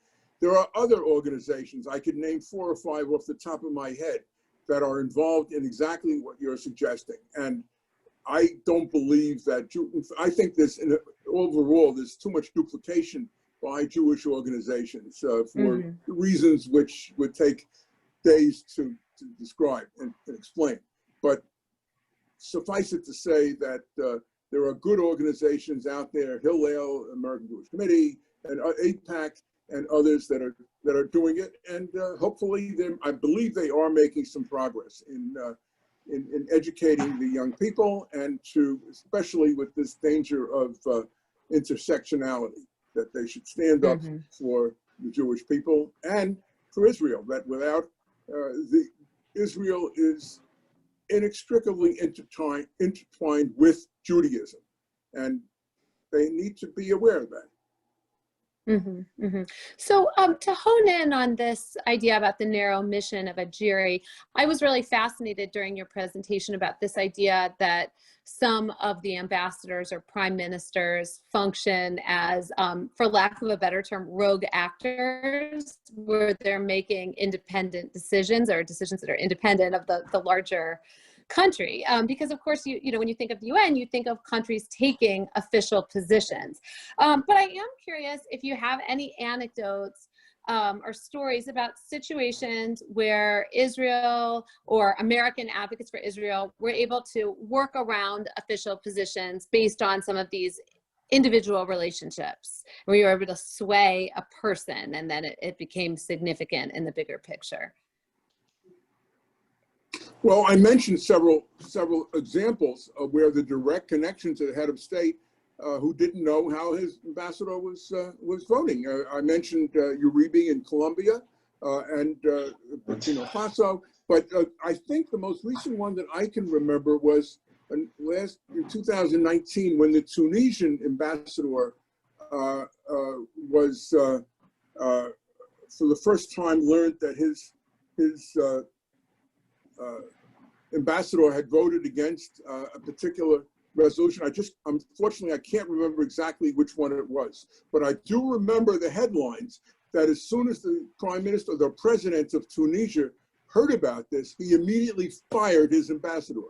There are other organizations, I could name 4 or 5 off the top of my head, that are involved in exactly what you're suggesting. And I don't believe that, I think overall there's too much duplication by Jewish organizations for reasons which would take days to describe and explain. But suffice it to say that there are good organizations out there, Hillel, American Jewish Committee, and AIPAC, and others that are doing it, and hopefully, I believe they are making some progress in educating the young people, and especially with this danger of intersectionality, that they should stand up for the Jewish people and for Israel. That without Israel is inextricably intertwined with Judaism, and they need to be aware of that. So to hone in on this idea about the narrow mission of AJIRI, I was really fascinated during your presentation about this idea that some of the ambassadors or prime ministers function as, for lack of a better term, rogue actors, where they're making independent decisions or decisions that are independent of the larger country, because of course, you know, when you think of the UN, you think of countries taking official positions. But I am curious if you have any anecdotes or stories about situations where Israel or American advocates for Israel were able to work around official positions based on some of these individual relationships, where you were able to sway a person and then it became significant in the bigger picture. Well, I mentioned several examples of where the direct connection to the head of state who didn't know how his ambassador was voting. I mentioned Uribe in Colombia and Burkina Faso, but I think the most recent one that I can remember was in 2019, when the Tunisian ambassador was for the first time learned that his ambassador had voted against a particular resolution. Unfortunately, I can't remember exactly which one it was, but I do remember the headlines that as soon as the prime minister, the president of Tunisia heard about this, he immediately fired his ambassador.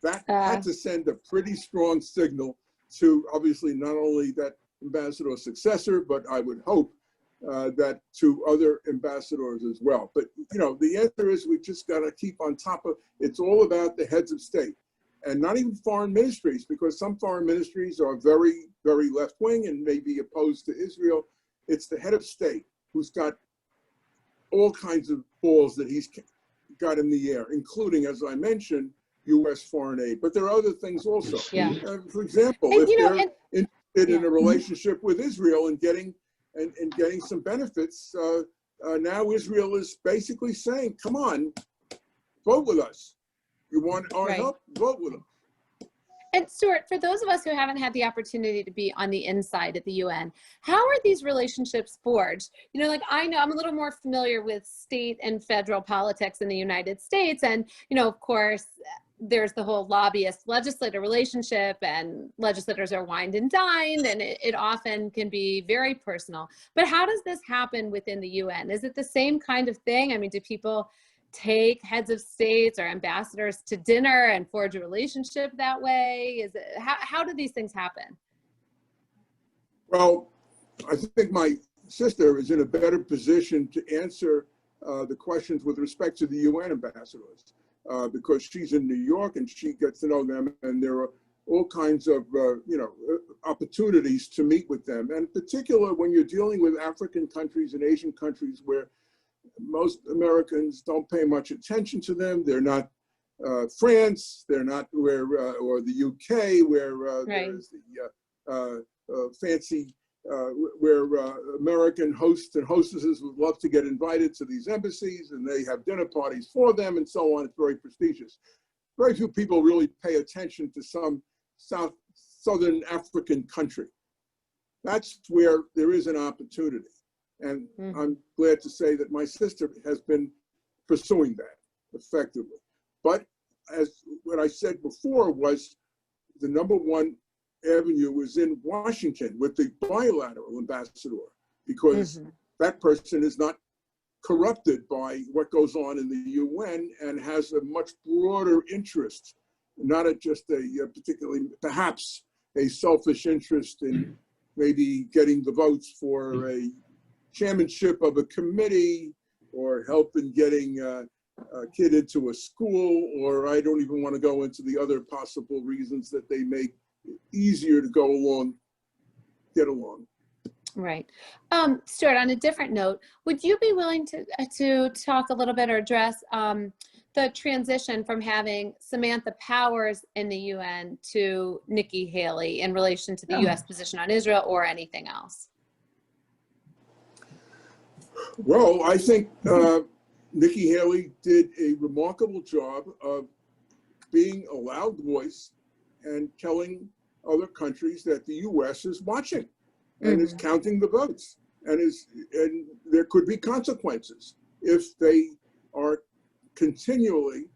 That had to send a pretty strong signal to obviously not only that ambassador's successor, but I would hope that to other ambassadors as well. But, you know, the answer is we just got to keep on top of, it's all about the heads of state, and not even foreign ministries, because some foreign ministries are very, very left-wing and may be opposed to Israel. It's the head of state who's got all kinds of balls that he's got in the air, including, as I mentioned, U.S. foreign aid. But there are other things also. Yeah. For example, if they're interested in a relationship with Israel and getting some benefits, now Israel is basically saying, come on, vote with us. You want our help? Vote with them. And Stuart, for those of us who haven't had the opportunity to be on the inside at the UN, how are these relationships forged? You know, like I know I'm a little more familiar with state and federal politics in the United States. And, you know, of course, there's the whole lobbyist-legislator relationship, and legislators are wined and dined, and it often can be very personal. But how does this happen within the UN? Is it the same kind of thing? I mean, do people take heads of states or ambassadors to dinner and forge a relationship that way? Is it, how do these things happen? Well, I think my sister is in a better position to answer the questions with respect to the UN ambassadors. because she's in New York and she gets to know them, and there are all kinds of opportunities to meet with them. And in particular, when you're dealing with African countries and Asian countries where most Americans don't pay much attention to them. They're not France, they're not where, or the UK, where there's the fancy, where American hosts and hostesses would love to get invited to these embassies, and they have dinner parties for them and so on. It's very prestigious. Very few people really pay attention to some southern African country. That's where there is an opportunity. And I'm glad to say that my sister has been pursuing that effectively. But as what I said before was the #1 avenue was in Washington with the bilateral ambassador, because that person is not corrupted by what goes on in the UN and has a much broader interest, not just a particularly, perhaps a selfish interest in maybe getting the votes for a chairmanship of a committee, or help in getting a kid into a school, or I don't even want to go into the other possible reasons that they make it easier to go along, get along. Right. Stuart, on a different note, would you be willing to talk a little bit or address the transition from having Samantha Powers in the UN to Nikki Haley in relation to the US position on Israel or anything else? Well, I think Nikki Haley did a remarkable job of being a loud voice and telling other countries that the US is watching and is counting the votes, and there could be consequences if they are continually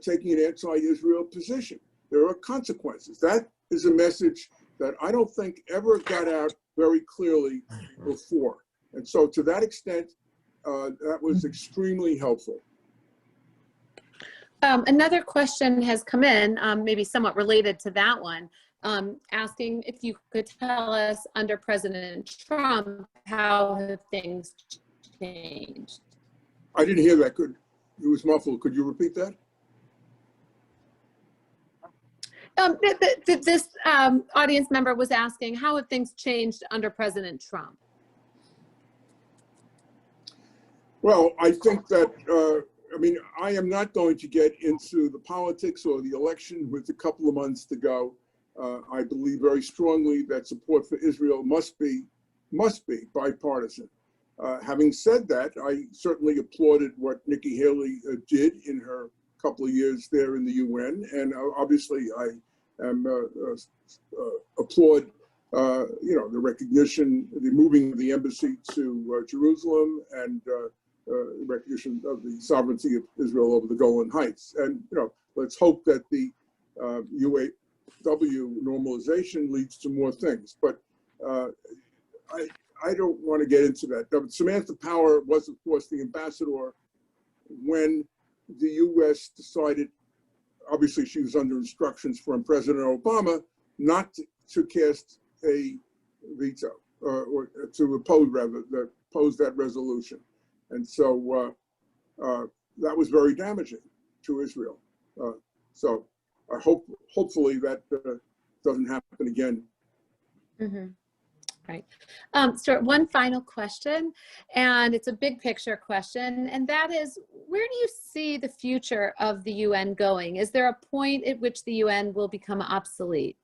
taking an anti-Israel position. There are consequences. That is a message that I don't think ever got out very clearly before. And so to that extent, that was extremely helpful. Another question has come in, maybe somewhat related to that one, asking if you could tell us under President Trump, how have things changed? I didn't hear that. It was muffled. Could you repeat that? This audience member was asking, how have things changed under President Trump? Well, I think that, I mean, I am not going to get into the politics or the election with a couple of months to go. I believe very strongly that support for Israel must be bipartisan. Having said that, I certainly applauded what Nikki Haley did in her couple of years there in the UN, and obviously I am applaud the recognition, the moving of the embassy to Jerusalem, and recognition of the sovereignty of Israel over the Golan Heights. And let's hope that the UAW normalization leads to more things. But I don't want to get into that. Samantha Power was, of course, the ambassador when the U.S. decided, obviously she was under instructions from President Obama, not to cast a veto, or to oppose that resolution. And so that was very damaging to Israel. So I hopefully that doesn't happen again. Right. Stuart, one final question, and it's a big picture question, and that is, where do you see the future of the UN going? Is there a point at which the UN will become obsolete?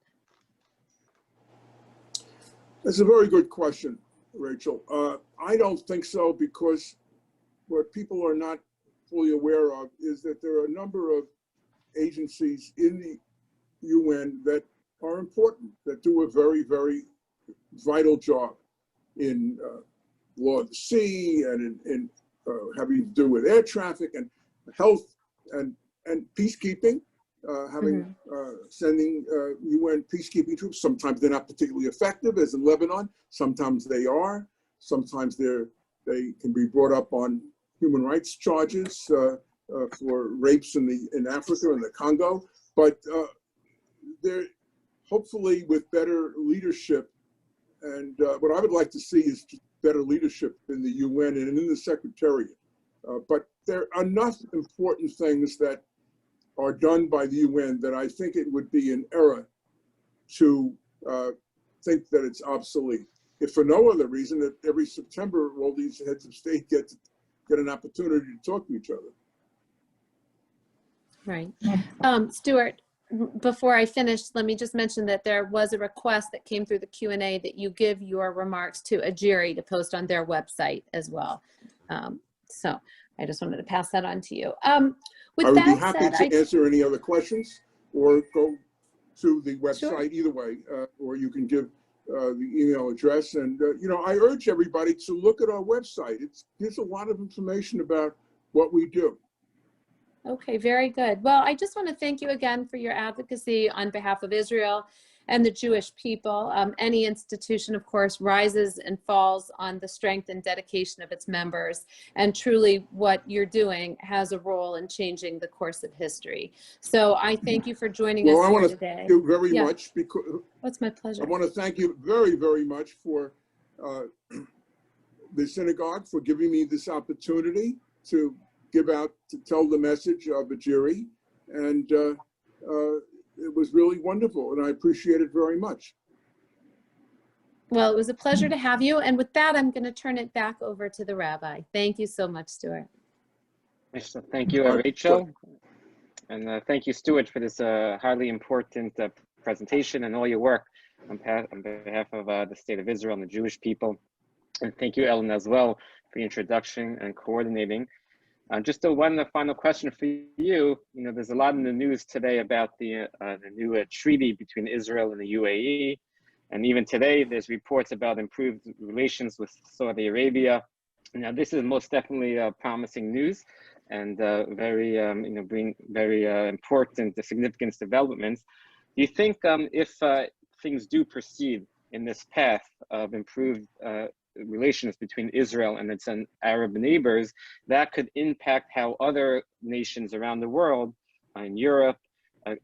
That's a very good question, Rachel. I don't think so, because what people are not fully aware of is that there are a number of agencies in the UN that are important, that do a very, very vital job in law of the sea, and in having to do with air traffic and health and peacekeeping, sending UN peacekeeping troops. Sometimes they're not particularly effective, as in Lebanon. Sometimes they are. Sometimes they can be brought up on human rights charges for rapes in Africa and the Congo. But they're hopefully with better leadership. And what I would like to see is just better leadership in the UN and in the Secretariat. But there are enough important things that are done by the UN that I think it would be an error to think that it's obsolete. If for no other reason, that every September all these heads of state get an opportunity to talk to each other. Right. Stuart, before I finish, let me just mention that there was a request that came through the Q&A that you give your remarks to AJIRI to post on their website as well. So I just wanted to pass that on to you. With I would that be happy said, to answer any other questions or go to the website, Sure. either way, or you can give the email address. And, you know, I urge everybody to look at our website. It gives a lot of information about what we do. Okay, very good. Well, I just want to thank you again for your advocacy on behalf of Israel and the Jewish people. Any institution, of course, rises and falls on the strength and dedication of its members. And truly, what you're doing has a role in changing the course of history. So I thank you for joining us here today. Well, I want to thank you very much. Because it's my pleasure. I want to thank you very, very much for the synagogue for giving me this opportunity to tell the message of AJIRI, and it was really wonderful, and I appreciate it very much. Well, it was a pleasure to have you, and with that, I'm going to turn it back over to the rabbi. Thank you so much, Stuart. Thank you, Rachel, and thank you, Stuart, for this highly important presentation and all your work on behalf of the State of Israel and the Jewish people. And thank you, Ellen, as well, for the introduction and coordinating. Just one final question for you. You know, there's a lot in the news today about the new treaty between Israel and the UAE. And even today, there's reports about improved relations with Saudi Arabia. Now, this is most definitely promising news and very, you know, bring very important, significant developments. Do you think if things do proceed in this path of improved relations between Israel and its Arab neighbors, that could impact how other nations around the world, in Europe,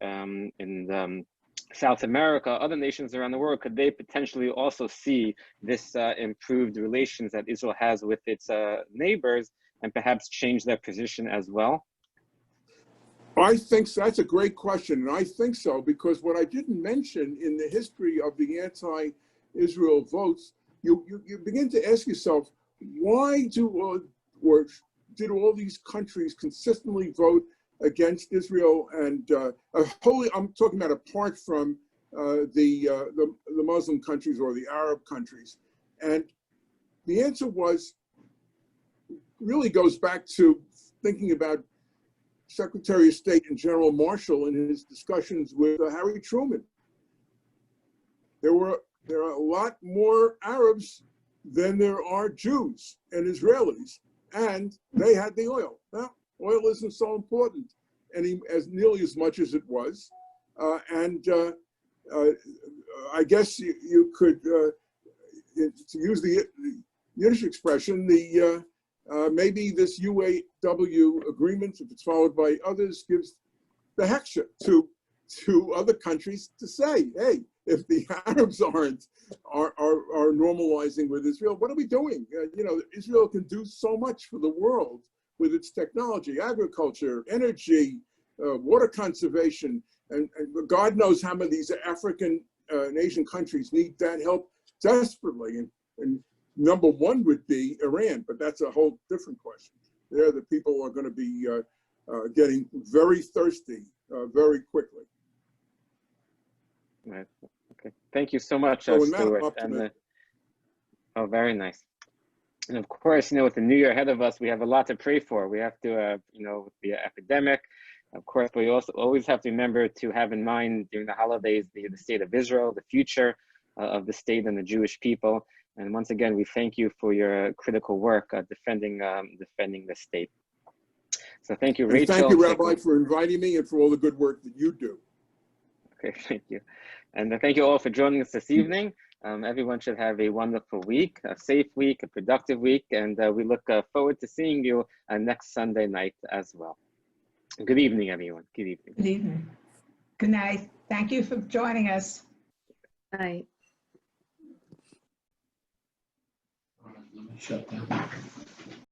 in South America, other nations around the world, could they potentially also see this improved relations that Israel has with its neighbors and perhaps change their position as well? I think so. That's a great question, and I think so, because what I didn't mention in the history of the anti-Israel votes, you begin to ask yourself, why did all these countries consistently vote against Israel? And I'm talking about apart from the Muslim countries or the Arab countries. And the answer really goes back to thinking about Secretary of State and General Marshall in his discussions with Harry Truman. There are a lot more Arabs than there are Jews and Israelis, and they had the oil. Now, oil isn't so important as nearly as much as it was, and I guess you could, to use the Yiddish expression, maybe this UAW agreement, if it's followed by others, gives the heksha to other countries to say, hey, if the Arabs are normalizing with Israel, what are we doing? You know, Israel can do so much for the world with its technology, agriculture, energy, water conservation, and God knows how many of these African and Asian countries need that help desperately. And number one would be Iran, but that's a whole different question. There, the people are going to be getting very thirsty very quickly. Right. Okay. Thank you so much, So Stuart. Oh, very nice. And of course, you know, with the new year ahead of us, we have a lot to pray for. We have to, you know, with the epidemic, of course, but we also always have to remember to have in mind during the holidays the state of Israel, the future of the state and the Jewish people. And once again, we thank you for your critical work defending the state. So thank you, Rachel. And thank you, Rabbi, for inviting me and for all the good work that you do. Okay, thank you. And thank you all for joining us this evening. Everyone should have a wonderful week, a safe week, a productive week, and we look forward to seeing you next Sunday night as well. Good evening, everyone. Good evening. Good evening. Good night. Thank you for joining us. Good night. Let me shut down.